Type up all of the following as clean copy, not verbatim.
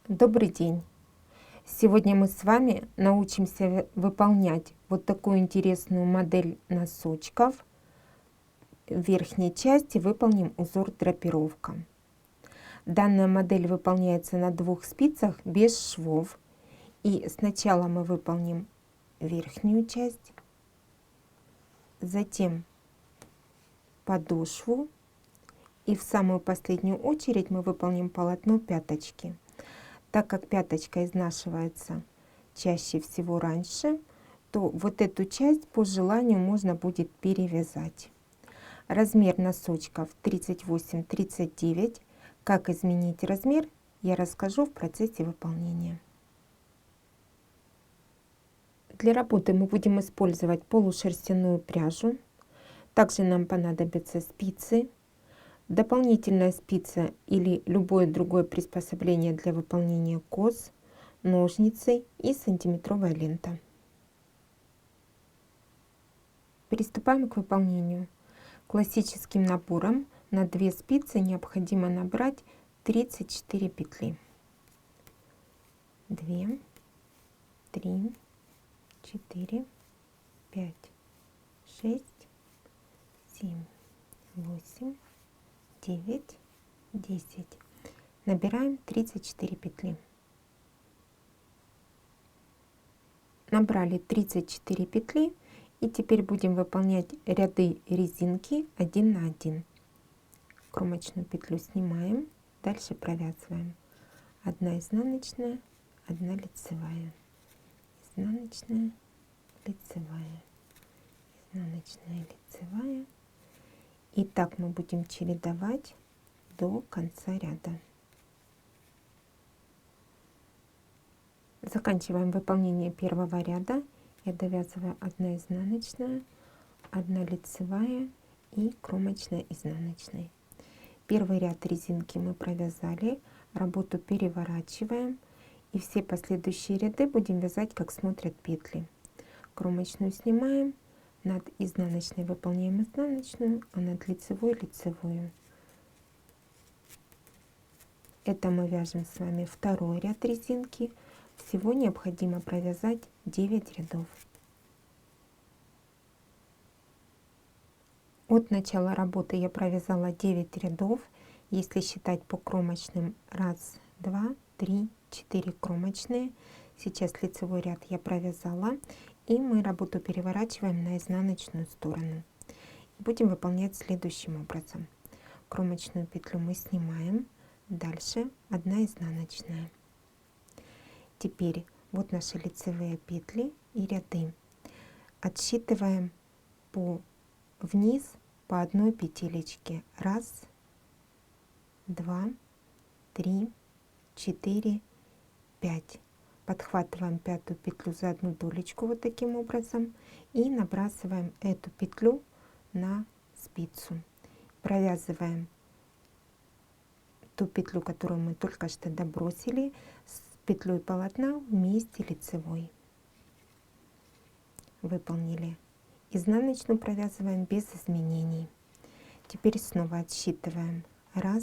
Добрый день! Сегодня мы с вами научимся выполнять вот такую интересную модель носочков. В верхней части выполним узор драпировка. Данная модель выполняется на 2 спицах без швов. И сначала мы выполним верхнюю часть, затем подошву, и в самую последнюю очередь мы выполним полотно пяточки. Так как пяточка изнашивается чаще всего раньше, то вот эту часть по желанию можно будет перевязать. Размер носочков 38-39. Как изменить размер, я расскажу в процессе выполнения. Для работы мы будем использовать полушерстяную пряжу. Также нам понадобятся спицы, дополнительная спица или любое другое приспособление для выполнения кос, ножницы и сантиметровая лента. Приступаем к выполнению. Классическим набором на 2 спицы необходимо набрать 34 петли. 2, 3, 4, 5, 6, 7, 8, 9, 10. Набираем 34 петли. Набрали 34 петли, и теперь будем выполнять ряды резинки 1 на 1. Кромочную петлю снимаем, дальше провязываем 1 изнаночная, 1 лицевая, изнаночная, лицевая, изнаночная, лицевая. И так мы будем чередовать до конца ряда. Заканчиваем выполнение первого ряда. Я довязываю 1 изнаночная, 1 лицевая и кромочная изнаночной. Первый ряд резинки мы провязали, работу переворачиваем, и все последующие ряды будем вязать, как смотрят петли. Кромочную снимаем, над изнаночной выполняем изнаночную, а над лицевой лицевую. Это мы вяжем с вами второй ряд резинки. Всего необходимо провязать 9 рядов. От начала работы я провязала 9 рядов. Если считать по кромочным: 1, 2, 3, 4 кромочные. Сейчас лицевой ряд я провязала, и мы работу переворачиваем на изнаночную сторону. Будем выполнять следующим образом. Кромочную петлю мы снимаем, дальше 1 изнаночная. Теперь вот наши лицевые петли и ряды. Отсчитываем вниз по 1 петелечке. 1, 2, 3, 4, 5. Подхватываем 5-ю петлю за 1 долечку вот таким образом и набрасываем эту петлю на спицу. Провязываем ту петлю, которую мы только что добросили, с петлей полотна вместе лицевой. Выполнили. Изнаночную провязываем без изменений. Теперь снова отсчитываем. 1,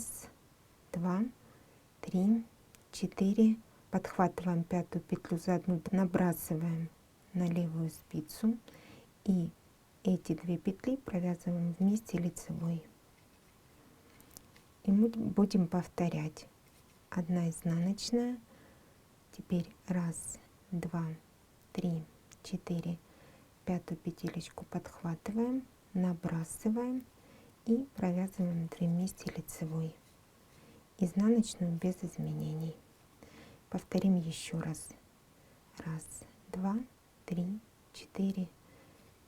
2, 3, 4. Подхватываем 5-ю петлю за 1, набрасываем на левую спицу, и эти 2 петли провязываем вместе лицевой. И мы будем повторять. 1 изнаночная. Теперь 1, 2, 3, 4. 5-ю петелечку подхватываем, набрасываем и провязываем 2 вместе лицевой. Изнаночную без изменений. Повторим еще раз. 1, 2, 3, 4.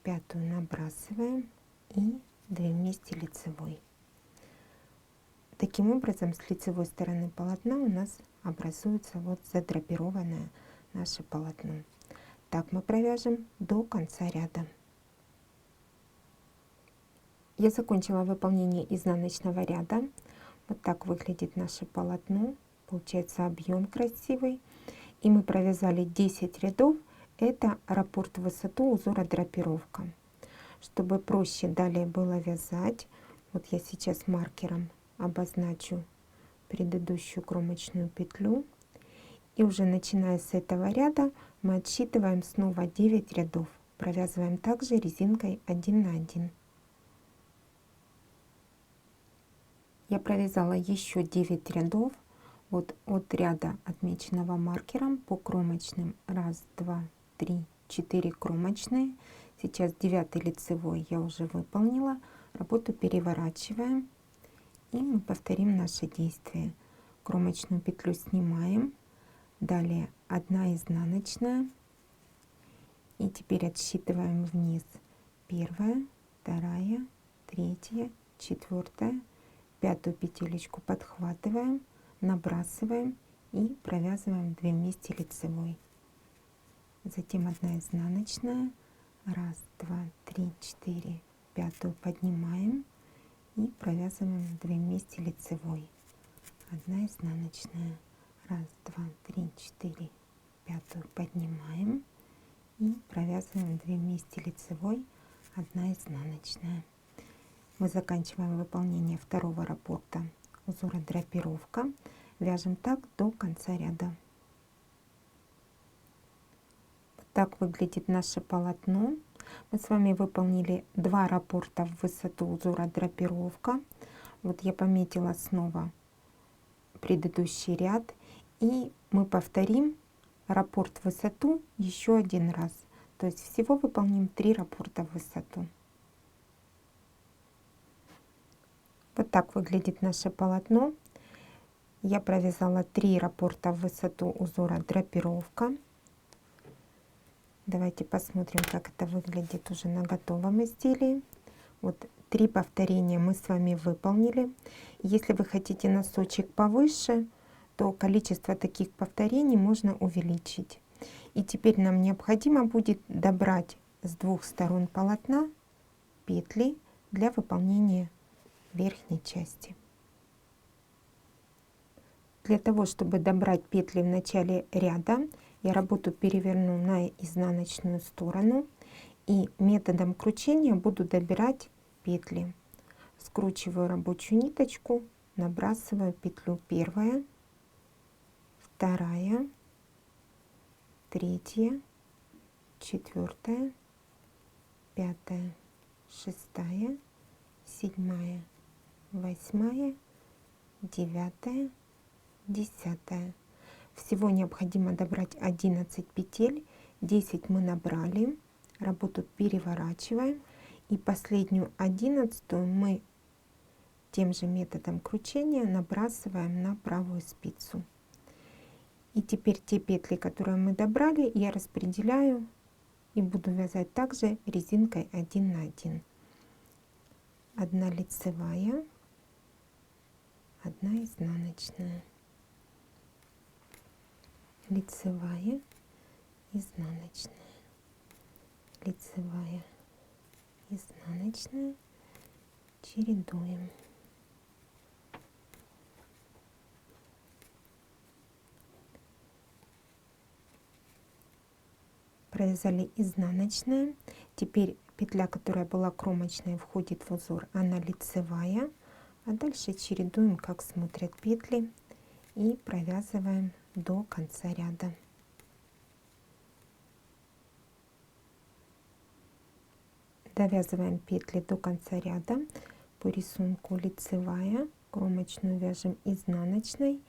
5-ю набрасываем и 2 вместе лицевой. Таким образом, с лицевой стороны полотна у нас образуется вот задрапированное наше полотно. Так мы провяжем до конца ряда. Я закончила выполнение изнаночного ряда. Вот так выглядит наше полотно. Получается объем красивый. И мы провязали 10 рядов. Это раппорт в высоту узора драпировка. Чтобы проще далее было вязать, вот я сейчас маркером обозначу предыдущую кромочную петлю. И уже начиная с этого ряда мы отсчитываем снова 9 рядов. Провязываем также резинкой 1 на 1. Я провязала еще 9 рядов. Вот от ряда, отмеченного маркером, по кромочным 1, 2, 3, 4 кромочные. Сейчас 9 лицевой я уже выполнила. Работу переворачиваем, и мы повторим наше действие. Кромочную петлю снимаем, далее 1 изнаночная, и теперь отсчитываем вниз 1, 2, 3, 4, 5 петелечку подхватываем, набрасываем и провязываем 2 вместе лицевой. Затем 1 изнаночная, 1, 2, 3, 4, 5 поднимаем и провязываем 2 вместе лицевой. 1 изнаночная, 1, 2, 3, 4, 5 поднимаем и провязываем 2 вместе лицевой, 1 изнаночная. Мы заканчиваем выполнение второго раппорта узора драпировка. Вяжем так до конца ряда. Так выглядит наше полотно. Мы с вами выполнили 2 раппорта в высоту узора драпировка. Вот я пометила снова предыдущий ряд, и мы повторим раппорт в высоту еще 1 раз. То есть всего выполним 3 раппорта в высоту. Вот так выглядит наше полотно. Я провязала 3 раппорта в высоту узора драпировка. Давайте посмотрим, как это выглядит уже на готовом изделии. Вот 3 повторения мы с вами выполнили. Если вы хотите носочек повыше, то количество таких повторений можно увеличить. И теперь нам необходимо будет добрать с 2 сторон полотна петли для выполнения верхней части. Для того, чтобы добрать петли в начале ряда, я работу переверну на изнаночную сторону и методом кручения буду добирать петли. Скручиваю рабочую ниточку, набрасываю петлю 1, 2, 3, 4, 5, 6, 7, 8, 9, 10. Всего необходимо добрать 11 петель, 10 мы набрали, работу переворачиваем, и последнюю 11-ю мы тем же методом кручения набрасываем на правую спицу. И теперь те петли, которые мы добрали, я распределяю и буду вязать также резинкой 1 на 1. 1 лицевая, 1 изнаночная, лицевая, изнаночная, лицевая, изнаночная, чередуем. Провязали изнаночная. Теперь петля, которая была кромочной, входит в узор, она лицевая. А дальше чередуем, как смотрят петли, и провязываем до конца ряда. Довязываем петли до конца ряда. По рисунку лицевая, кромочную вяжем изнаночной.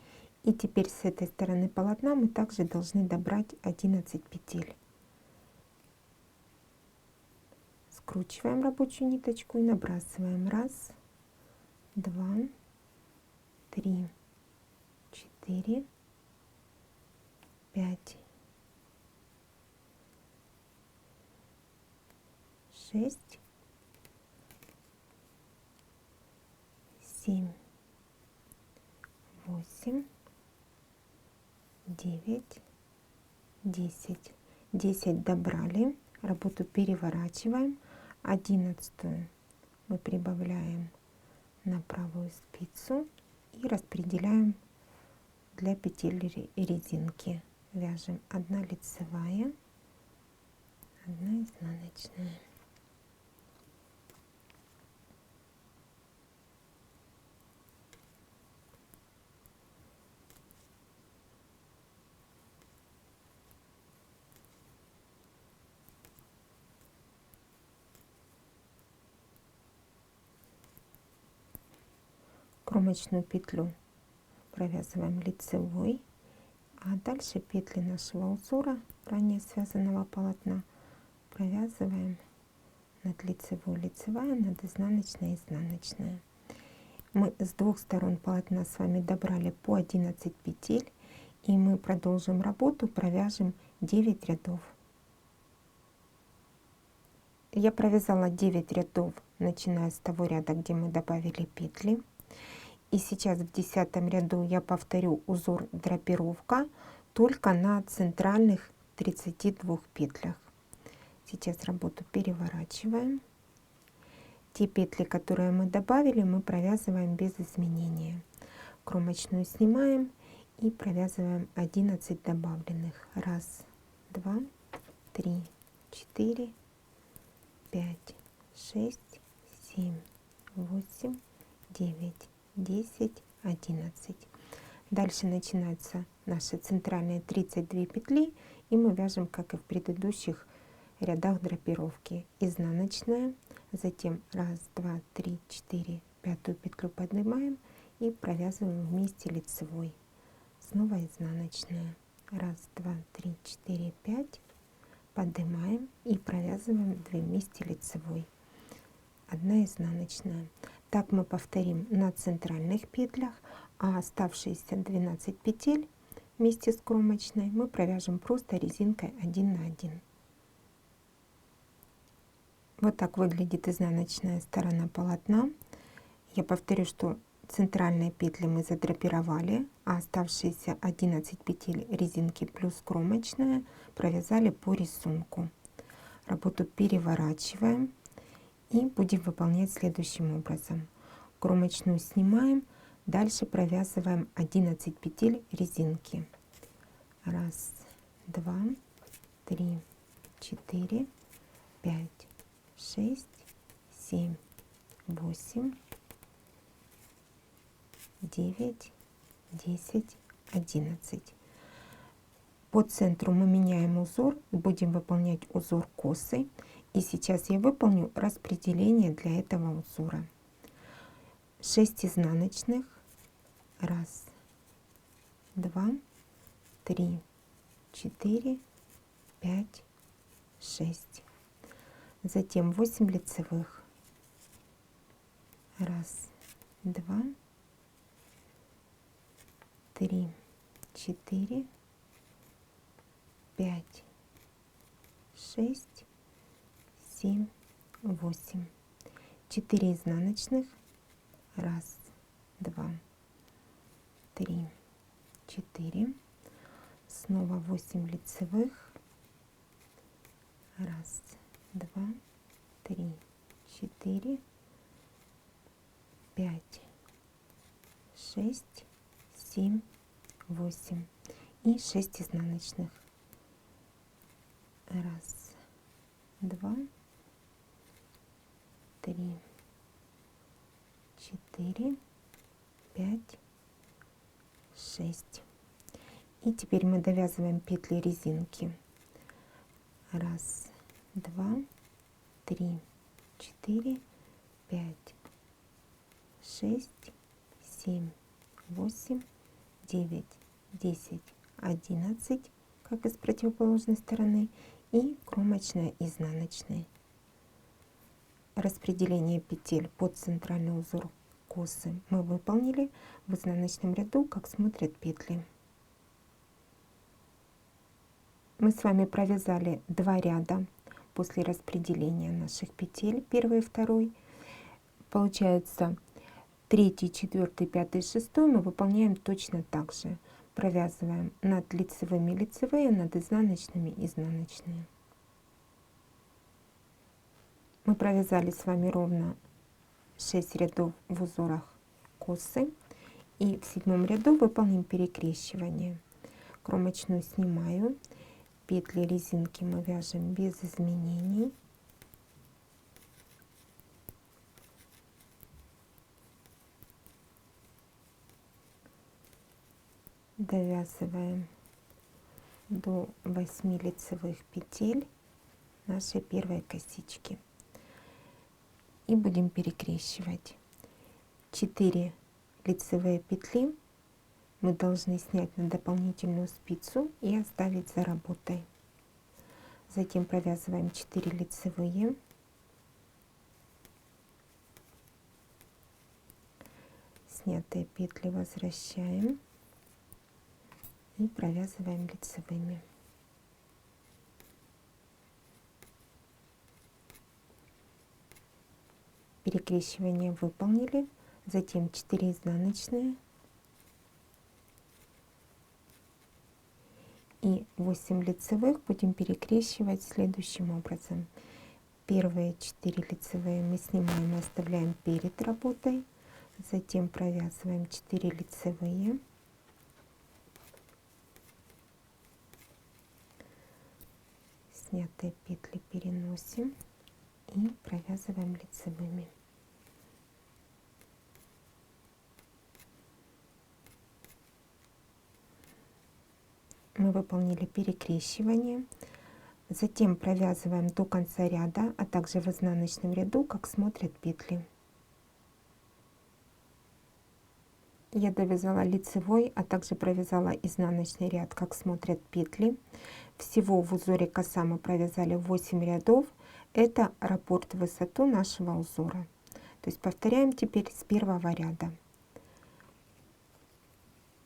И теперь с этой стороны полотна мы также должны добрать 11 петель. Скручиваем рабочую ниточку и набрасываем 1, 2, 3, 4, 5, 6, 7, 8, 9, 10. 10 добрали, работу переворачиваем, 11-ю мы прибавляем на правую спицу и распределяем для петель резинки. Вяжем 1 лицевая, 1 изнаночная. Кромочную петлю провязываем лицевой, а дальше петли нашего узора ранее связанного полотна провязываем над лицевой, лицевая, над изнаночной, изнаночная. Мы с двух сторон полотна с вами добрали по 11 петель, и мы продолжим работу, провяжем 9 рядов. Я провязала 9 рядов, начиная с того ряда, где мы добавили петли. И сейчас в 10 ряду я повторю узор драпировка только на центральных 32 петлях. Сейчас работу переворачиваем. Те петли, которые мы добавили, мы провязываем без изменения. Кромочную снимаем и провязываем 11 добавленных. 1, 2, 3, 4, 5, 6, 7, 8, 9, 10, 11. Дальше начинаются наши центральные 32 петли, и мы вяжем, как и в предыдущих рядах драпировки. Изнаночная, затем 1, 2, 3, 4, пятую петлю поднимаем и провязываем вместе лицевой. Снова изнаночная. 1, 2, 3, 4, 5. Поднимаем и провязываем 2 вместе лицевой. 1 изнаночная. Так мы повторим на центральных петлях, а оставшиеся 12 петель вместе с кромочной мы провяжем просто резинкой 1 на 1. Вот так выглядит изнаночная сторона полотна. Я повторю, что центральные петли мы задрапировали, а оставшиеся 11 петель резинки плюс кромочная провязали по рисунку. Работу переворачиваем и будем выполнять следующим образом. Кромочную снимаем, дальше провязываем 11 петель резинки. 1, 2, 3, 4, 5, 6, 7, 8, 9, 10, 11. По центру мы меняем узор и будем выполнять узор косы. И сейчас я выполню распределение для этого узора. 6 изнаночных. 1, 2, 3, 4, 5, 6. Затем 8 лицевых. 1, 2, 3, 4, 5, 6, 7, 8. 4 изнаночных. 1, 2, 3, 4. Снова 8 лицевых. 1, 2, 3, 4, 5, 6, 7, 8 и 6 изнаночных. 1, 2, 3, 4, 5, 6. И теперь мы довязываем петли резинки. 1, 2, 3, 4, 5, 6, 7, 8, 9, 10, 11, как и с противоположной стороны, и кромочная изнаночная. Распределение петель под центральный узор косы мы выполнили в изнаночном ряду, как смотрят петли. Мы с вами провязали 2 ряда после распределения наших петель, первый и второй. Получается, 3, 4, 5, 6 мы выполняем точно так же. Провязываем над лицевыми лицевые, над изнаночными изнаночные. Мы провязали с вами ровно 6 рядов в узорах косы, и в 7 ряду выполним перекрещивание. Кромочную снимаю, петли резинки мы вяжем без изменений. Довязываем до 8 лицевых петель нашей первой косички и будем перекрещивать. 4 лицевые петли мы должны снять на дополнительную спицу и оставить за работой. Затем провязываем 4 лицевые, снятые петли возвращаем и провязываем лицевыми. Перекрещивание выполнили, затем 4 изнаночные и 8 лицевых будем перекрещивать следующим образом. Первые 4 лицевые мы снимаем и оставляем перед работой, затем провязываем 4 лицевые, снятые петли переносим и провязываем лицевыми. Мы выполнили перекрещивание, затем провязываем до конца ряда, а также в изнаночном ряду, как смотрят петли. Я довязала лицевой, а также провязала изнаночный ряд, как смотрят петли. Всего в узоре коса мы провязали 8 рядов. Это раппорт в высоту нашего узора. То есть повторяем теперь с первого ряда.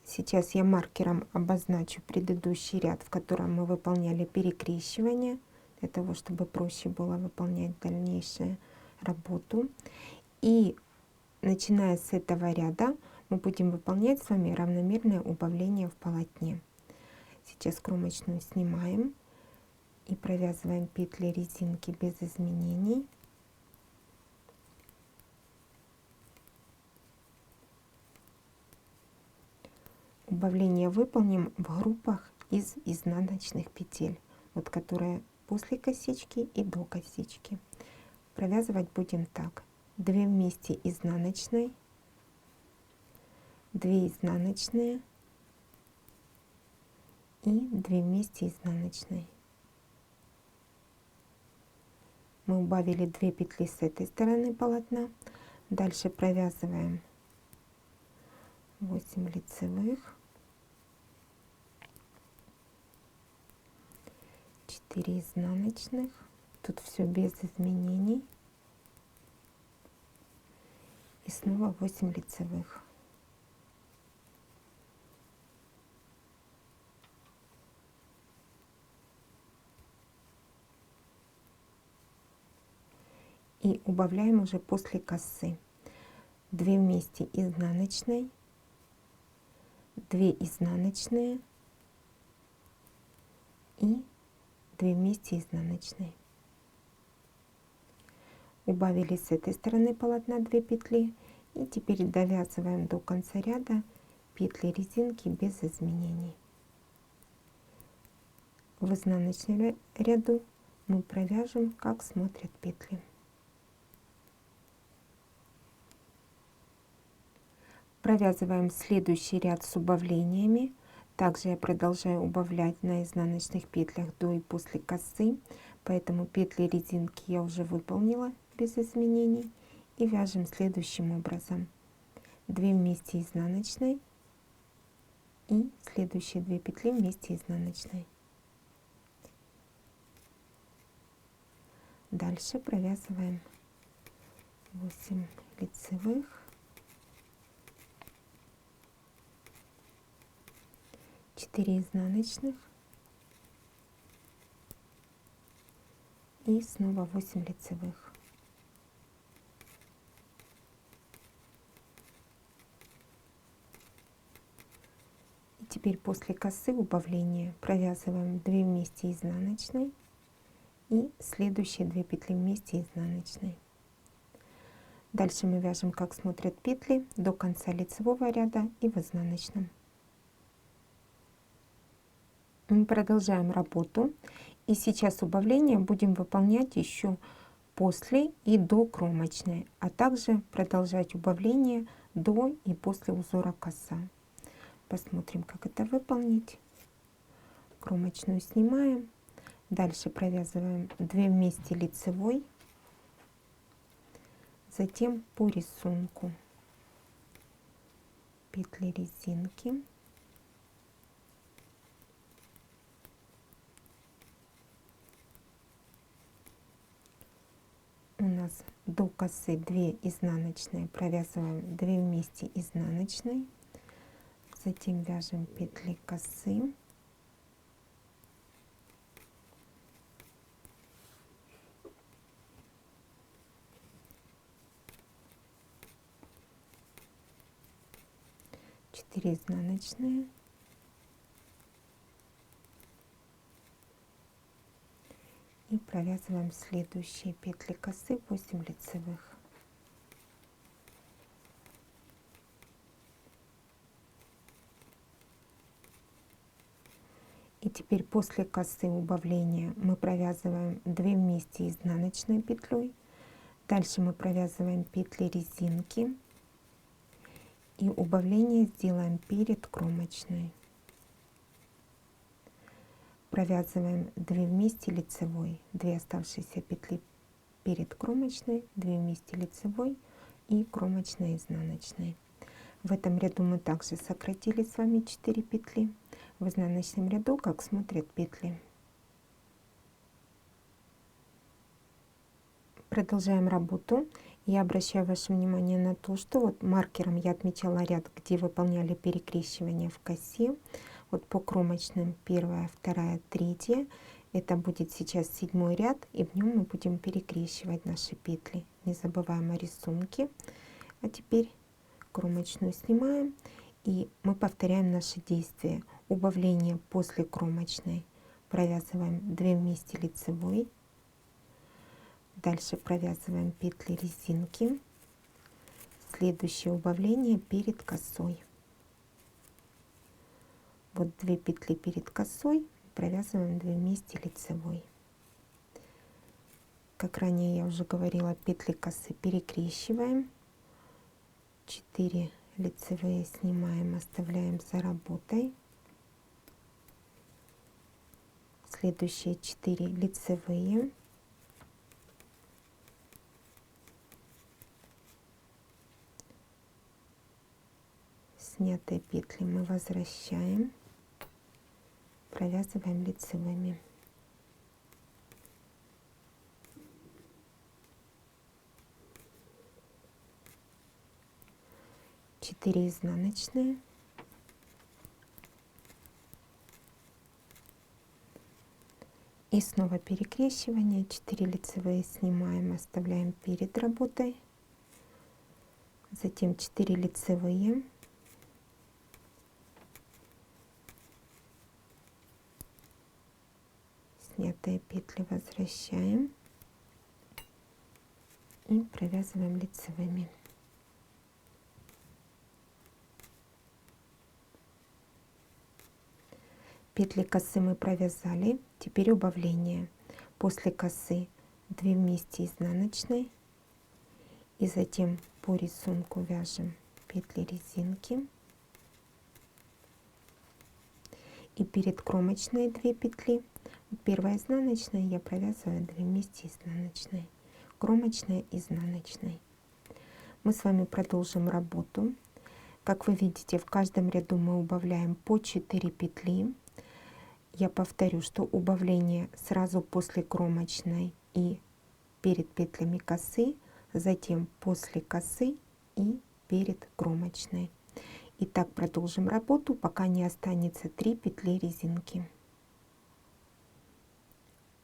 Сейчас я маркером обозначу предыдущий ряд, в котором мы выполняли перекрещивание, для того, чтобы проще было выполнять дальнейшую работу. И начиная с этого ряда мы будем выполнять с вами равномерное убавление в полотне. Сейчас кромочную снимаем и провязываем петли резинки без изменений. Убавление выполним в группах из изнаночных петель, вот которые после косички и до косички. Провязывать будем так: 2 вместе изнаночной, 2 изнаночные и 2 вместе изнаночной. Мы убавили 2 петли с этой стороны полотна. Дальше провязываем 8 лицевых, 4 изнаночных, тут все без изменений, и снова 8 лицевых. И убавляем уже после косы: 2 вместе изнаночной, 2 изнаночные и 2 вместе изнаночной. Убавили с этой стороны полотна 2 петли и теперь довязываем до конца ряда петли резинки без изменений. В изнаночном ряду мы провяжем, как смотрят петли. Провязываем следующий ряд с убавлениями. Также я продолжаю убавлять на изнаночных петлях до и после косы, поэтому петли резинки я уже выполнила без изменений. И вяжем следующим образом: 2 вместе изнаночной и следующие 2 петли вместе изнаночной. Дальше провязываем 8 лицевых, 4 изнаночных и снова 8 лицевых. И теперь после косы убавления провязываем 2 вместе изнаночной и следующие 2 петли вместе изнаночной. Дальше мы вяжем, как смотрят петли, до конца лицевого ряда и в изнаночном. Мы продолжаем работу, и сейчас убавление будем выполнять еще после и до кромочной, а также продолжать убавление до и после узора коса. Посмотрим, как это выполнить. Кромочную снимаем, дальше провязываем 2 вместе лицевой, затем по рисунку петли резинки. У нас до косы 2 изнаночные, провязываем 2 вместе изнаночной, затем вяжем петли косы, четыре изнаночные, и провязываем следующие петли косы 8 лицевых. И теперь после косы убавления мы провязываем 2 вместе изнаночной петлей. Дальше мы провязываем петли резинки и убавление сделаем перед кромочной. Провязываем 2 вместе лицевой, 2 оставшиеся петли перед кромочной, 2 вместе лицевой и кромочной изнаночной. В этом ряду мы также сократили с вами 4 петли. В изнаночном ряду как смотрят петли. Продолжаем работу. Я обращаю ваше внимание на то, что вот маркером я отмечала ряд, где выполняли перекрещивание в косе. Вот по кромочным 1, 2, 3. Это будет сейчас 7 ряд, и в нем мы будем перекрещивать наши петли. Не забываем о рисунке. А теперь кромочную снимаем, и мы повторяем наши действия. Убавление после кромочной. Провязываем 2 вместе лицевой. Дальше провязываем петли резинки. Следующее убавление перед косой. Вот 2 петли перед косой, провязываем 2 вместе лицевой. Как ранее я уже говорила, петли косы перекрещиваем. 4 лицевые снимаем, оставляем за работой. Следующие 4 лицевые. Снятые петли мы возвращаем, провязываем лицевыми. Четыре изнаночные. И снова перекрещивание. 4 лицевые снимаем, оставляем перед работой. Затем 4 лицевые. Снятые петли возвращаем и провязываем лицевыми. Петли косы мы провязали. Теперь убавление. После косы 2 вместе изнаночной, и затем по рисунку вяжем петли резинки. И перед кромочной 2 петли. Первая изнаночная я провязываю 2 вместе изнаночной, кромочная, изнаночной. Мы с вами продолжим работу. Как вы видите, в каждом ряду мы убавляем по 4 петли. Я повторю, что убавление сразу после кромочной и перед петлями косы, затем после косы и перед кромочной. И так продолжим работу, пока не останется 3 петли резинки.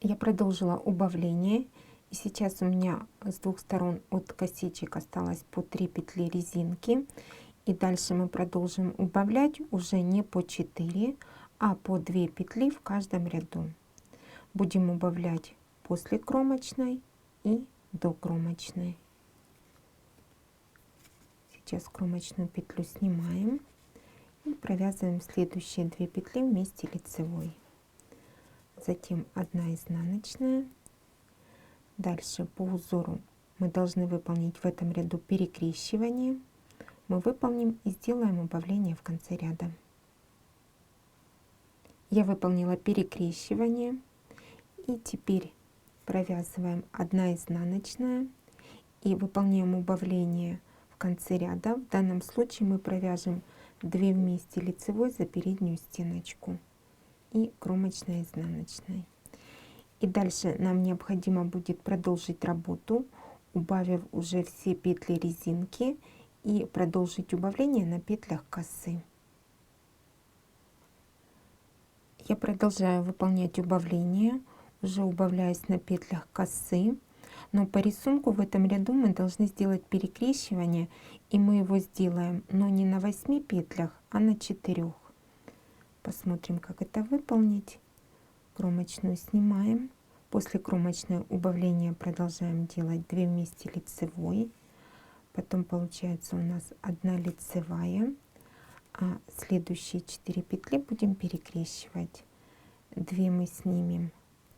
Я продолжила убавление, и сейчас у меня с двух сторон от косичек осталось по 3 петли резинки. И дальше мы продолжим убавлять уже не по 4, а по 2 петли в каждом ряду. Будем убавлять после кромочной и до кромочной. Сейчас кромочную петлю снимаем и провязываем следующие 2 петли вместе лицевой. Затем 1 изнаночная. Дальше по узору мы должны выполнить в этом ряду перекрещивание. Мы выполним и сделаем убавление в конце ряда. Я выполнила перекрещивание, и теперь провязываем 1 изнаночная и выполняем убавление в конце ряда. В данном случае мы провяжем 2 вместе лицевой за переднюю стеночку и кромочная изнаночная. И дальше нам необходимо будет продолжить работу, убавив уже все петли резинки, и продолжить убавление на петлях косы. Я продолжаю выполнять убавление, уже убавляюсь на петлях косы, но по рисунку в этом ряду мы должны сделать перекрещивание, и мы его сделаем, но не на 8 петлях, а на 4. Посмотрим, как это выполнить. Кромочную снимаем. После кромочной убавления продолжаем делать 2 вместе лицевой. Потом получается у нас 1 лицевая. А следующие 4 петли будем перекрещивать. 2 мы снимем,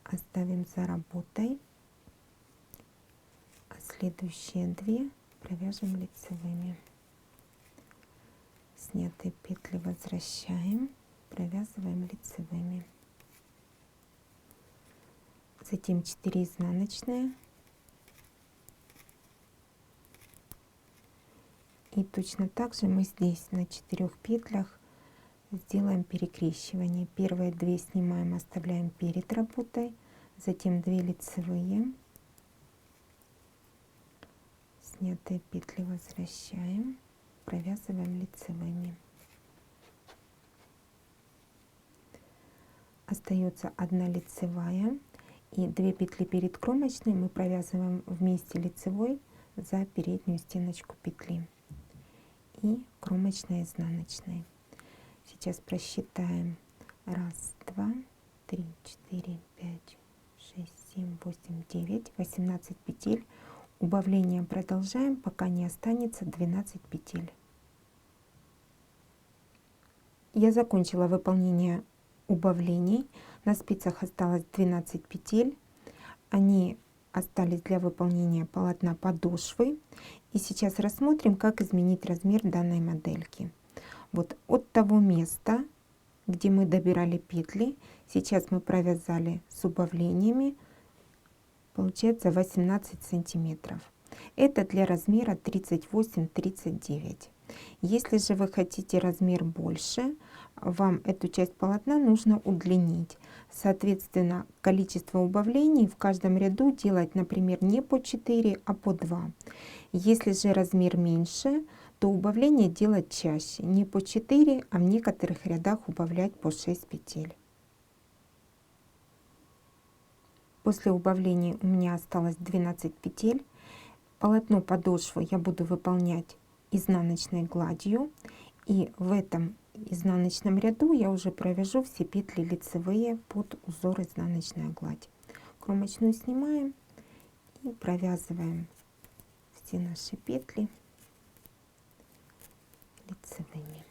оставим за работой. А следующие 2 провяжем лицевыми. Снятые петли возвращаем, провязываем лицевыми. Затем 4 изнаночные. И точно так же мы здесь на 4 петлях сделаем перекрещивание. Первые 2 снимаем, оставляем перед работой. Затем 2 лицевые. Снятые петли возвращаем, провязываем лицевыми. Остается 1 лицевая, и 2 петли перед кромочной мы провязываем вместе лицевой за переднюю стеночку петли и кромочной изнаночной. Сейчас просчитаем 1, 2, 3, 4, 5, 6, 7, 8, 9, 18 петель. Убавление продолжаем, пока не останется 12 петель. Я закончила выполнение убавлений. На спицах осталось 12 петель. Они остались для выполнения полотна подошвы. И сейчас рассмотрим, как изменить размер данной модельки. Вот от того места, где мы добирали петли, сейчас мы провязали с убавлениями, получается 18 сантиметров. Это для размера 38-39. Если же вы хотите размер больше, вам эту часть полотна нужно удлинить. Соответственно, количество убавлений в каждом ряду делать, например, не по 4, а по 2. Если же размер меньше, то убавление делать чаще, не по 4, а в некоторых рядах убавлять по 6 петель. После убавления у меня осталось 12 петель. Полотно подошвы я буду выполнять изнаночной гладью. И в этом изнаночном ряду я уже провяжу все петли лицевые под узор изнаночная гладь. Кромочную снимаем и провязываем все наши петли лицевыми.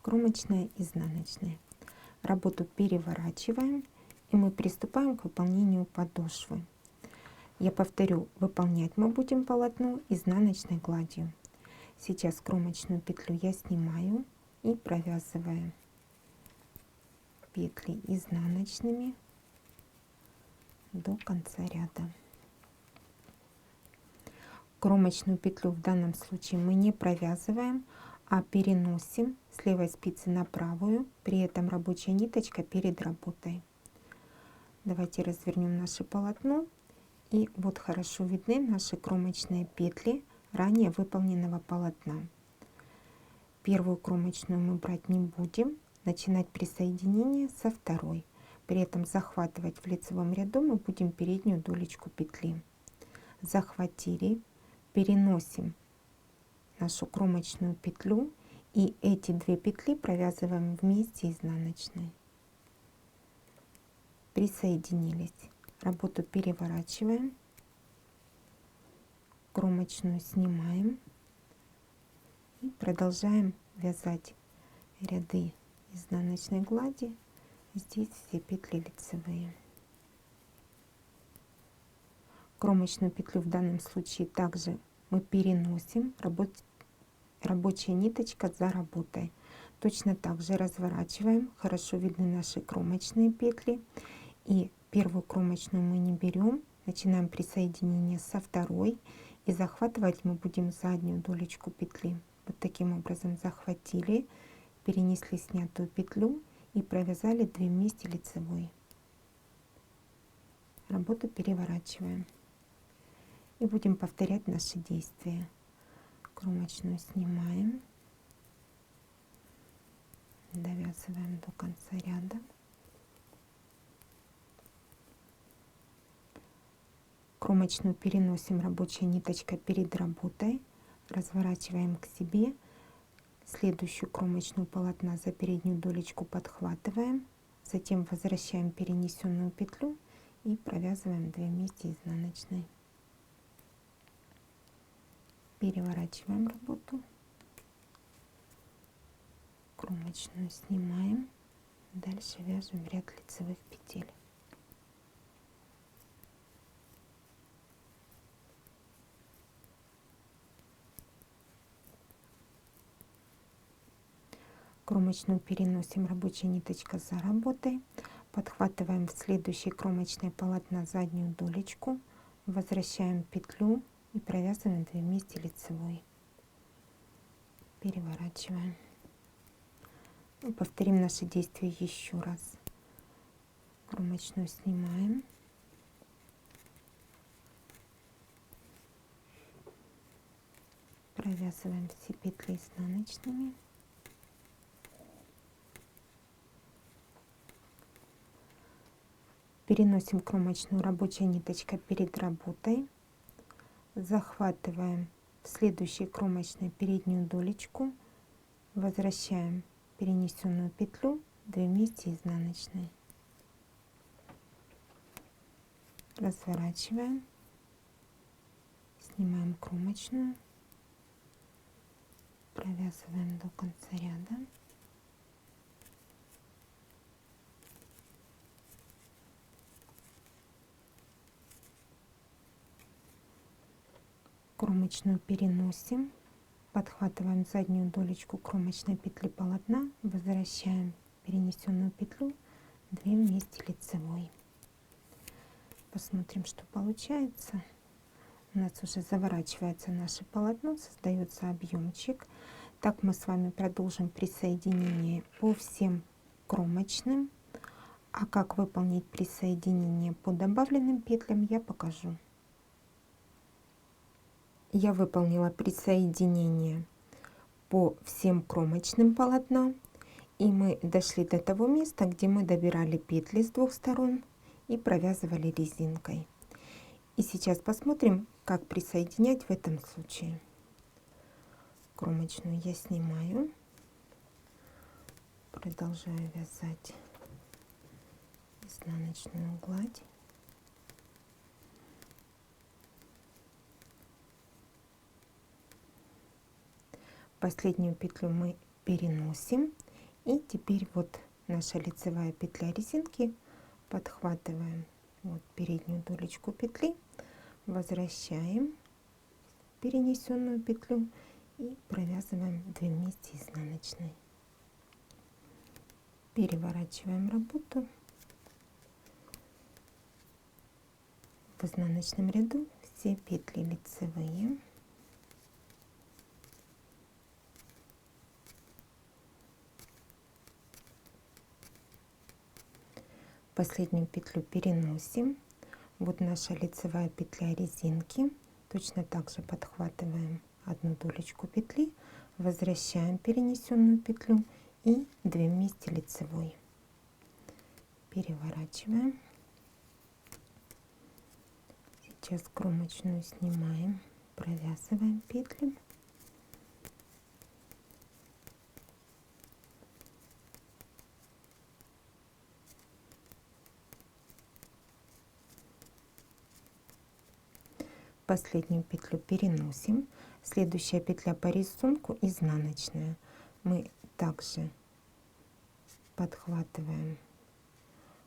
Кромочная, изнаночная. Работу переворачиваем, и мы приступаем к выполнению подошвы. Я повторю, выполнять мы будем полотно изнаночной гладью. Сейчас кромочную петлю я снимаю и провязываю петли изнаночными до конца ряда. Кромочную петлю в данном случае мы не провязываем, а переносим с левой спицы на правую, при этом рабочая ниточка перед работой. Давайте развернем наше полотно, и вот хорошо видны наши кромочные петли ранее выполненного полотна. Первую кромочную мы брать не будем, начинать присоединение со второй. При этом захватывать в лицевом ряду мы будем переднюю долечку петли. Захватили, переносим нашу кромочную петлю, и эти 2 петли провязываем вместе изнаночной. Присоединились. Работу переворачиваем, кромочную снимаем и продолжаем вязать ряды изнаночной глади. Здесь все петли лицевые. Кромочную петлю в данном случае также мы переносим, рабочая ниточка за работой. Точно так же разворачиваем, хорошо видны наши кромочные петли. И первую кромочную мы не берем, начинаем присоединение со второй И захватывать мы будем заднюю долечку петли. Вот таким образом захватили, перенесли снятую петлю и провязали 2 вместе лицевой. Работу переворачиваем. И будем повторять наши действия. Кромочную снимаем, довязываем до конца ряда. Кромочную переносим, рабочая ниточка перед работой, разворачиваем к себе, следующую кромочную полотна за переднюю долечку подхватываем, затем возвращаем перенесенную петлю и провязываем 2 вместе изнаночной. Переворачиваем работу, кромочную снимаем, дальше вяжем ряд лицевых петель. Кромочную переносим, рабочая ниточка за работой, подхватываем в следующей кромочной полотна заднюю долечку, возвращаем петлю и провязываем 2 вместе лицевой. Переворачиваем. Повторим наши действия еще раз. Кромочную снимаем, провязываем все петли изнаночными. Переносим кромочную, рабочая ниточка перед работой, захватываем в следующей кромочной переднюю долечку, возвращаем перенесенную петлю, 2 вместе изнаночной, разворачиваем, снимаем кромочную, провязываем до конца ряда. Кромочную переносим, подхватываем заднюю долечку кромочной петли полотна, возвращаем перенесенную петлю, 2 вместе лицевой. Посмотрим, что получается. У нас уже заворачивается наше полотно, создается объемчик. Так мы с вами продолжим присоединение по всем кромочным. А как выполнить присоединение по добавленным петлям, я покажу. Я выполнила присоединение по всем кромочным полотнам, и мы дошли до того места, где мы добирали петли с 2 сторон и провязывали резинкой. И сейчас посмотрим, как присоединять в этом случае. Кромочную я снимаю, продолжаю вязать изнаночную гладь. Последнюю петлю мы переносим, и теперь вот наша лицевая петля резинки, подхватываем вот переднюю долечку петли, возвращаем перенесенную петлю и провязываем 2 вместе изнаночной. Переворачиваем работу. В изнаночном ряду все петли лицевые. Последнюю петлю переносим. Вот наша лицевая петля резинки. Точно так же подхватываем одну долечку петли, возвращаем перенесенную петлю и 2 вместе лицевой. Переворачиваем. Сейчас кромочную снимаем, провязываем петли. Последнюю петлю переносим. Следующая петля по рисунку изнаночная. Мы также подхватываем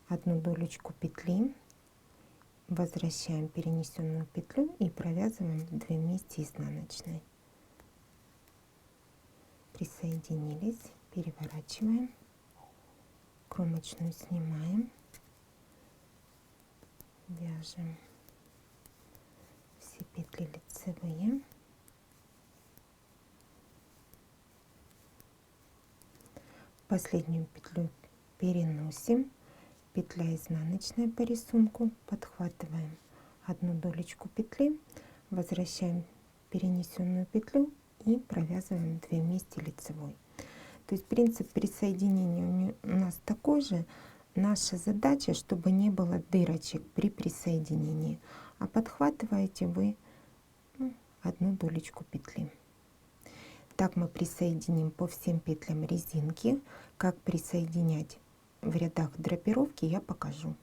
одну долечку петли, возвращаем перенесенную петлю и провязываем 2 вместе изнаночной. Присоединились, переворачиваем, кромочную снимаем, вяжем все петли лицевые. Последнюю петлю переносим, петля изнаночная по рисунку, подхватываем одну долечку петли, возвращаем перенесенную петлю и провязываем 2 вместе лицевой. То есть принцип присоединения у нас такой же. Наша задача, чтобы не было дырочек при присоединении, а подхватываете вы одну долечку петли. Так мы присоединим по всем петлям резинки. Как присоединять в рядах драпировки, я покажу.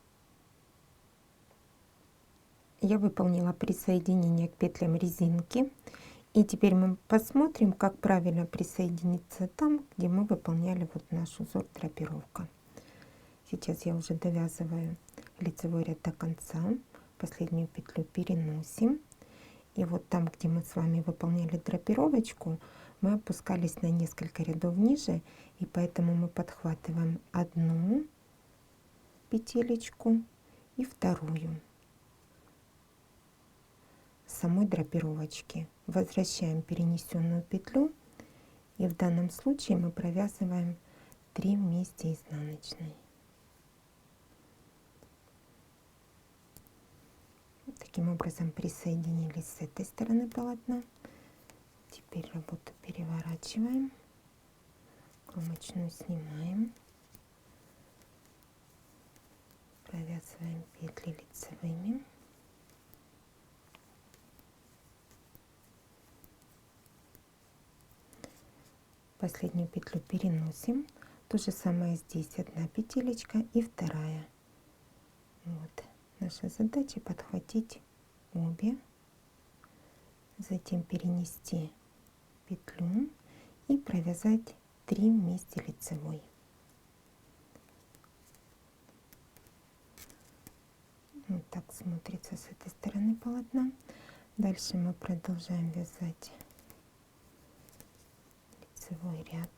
Я выполнила присоединение к петлям резинки. И теперь мы посмотрим, как правильно присоединиться там, где мы выполняли вот наш узор драпировка. Сейчас я уже довязываю лицевой ряд до конца. Последнюю петлю переносим. И вот там, где мы с вами выполняли драпировочку, мы опускались на несколько рядов ниже, и поэтому мы подхватываем одну петелечку и вторую самой драпировочки. Возвращаем перенесенную петлю, и в данном случае мы провязываем 3 вместе изнаночной. Таким образом присоединились с этой стороны полотна. Теперь работу переворачиваем, кромочную снимаем, провязываем петли лицевыми. Последнюю петлю переносим. То же самое здесь, одна петелечка и вторая. Вот. Наша задача подхватить обе, затем перенести петлю и провязать 3 вместе лицевой. Вот так смотрится с этой стороны полотна. Дальше мы продолжаем вязать лицевой ряд.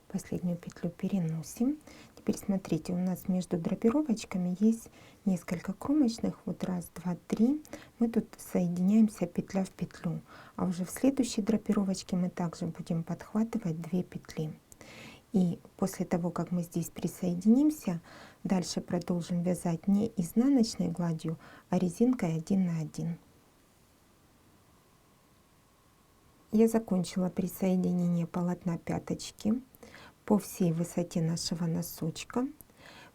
Последнюю петлю переносим. Теперь смотрите, у нас между драпировочками есть несколько кромочных. Вот раз, два, три. Мы тут соединяемся петля в петлю. А уже в следующей драпировочке мы также будем подхватывать 2 петли. И после того, как мы здесь присоединимся, дальше продолжим вязать не изнаночной гладью, а резинкой 1 на 1. Я закончила присоединение полотна пяточки по всей высоте нашего носочка.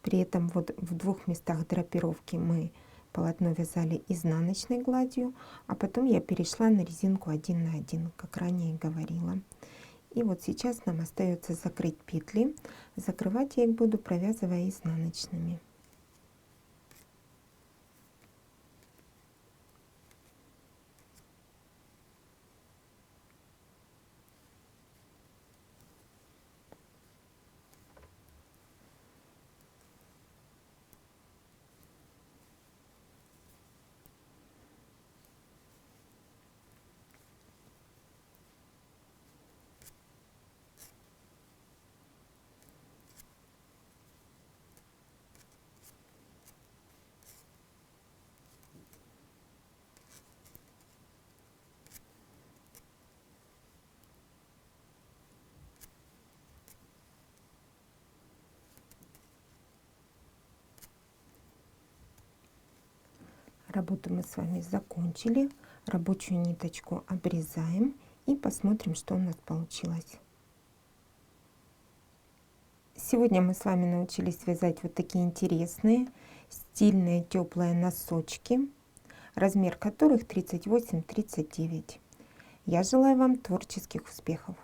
При этом вот в 2 местах драпировки мы полотно вязали изнаночной гладью, а потом я перешла на резинку 1 на 1, как ранее говорила. И вот сейчас нам остается закрыть петли. Закрывать я их буду, провязывая изнаночными. Работу мы с вами закончили. Рабочую ниточку обрезаем и посмотрим, что у нас получилось. Сегодня мы с вами научились вязать вот такие интересные, стильные, теплые носочки, размер которых 38-39. Я желаю вам творческих успехов!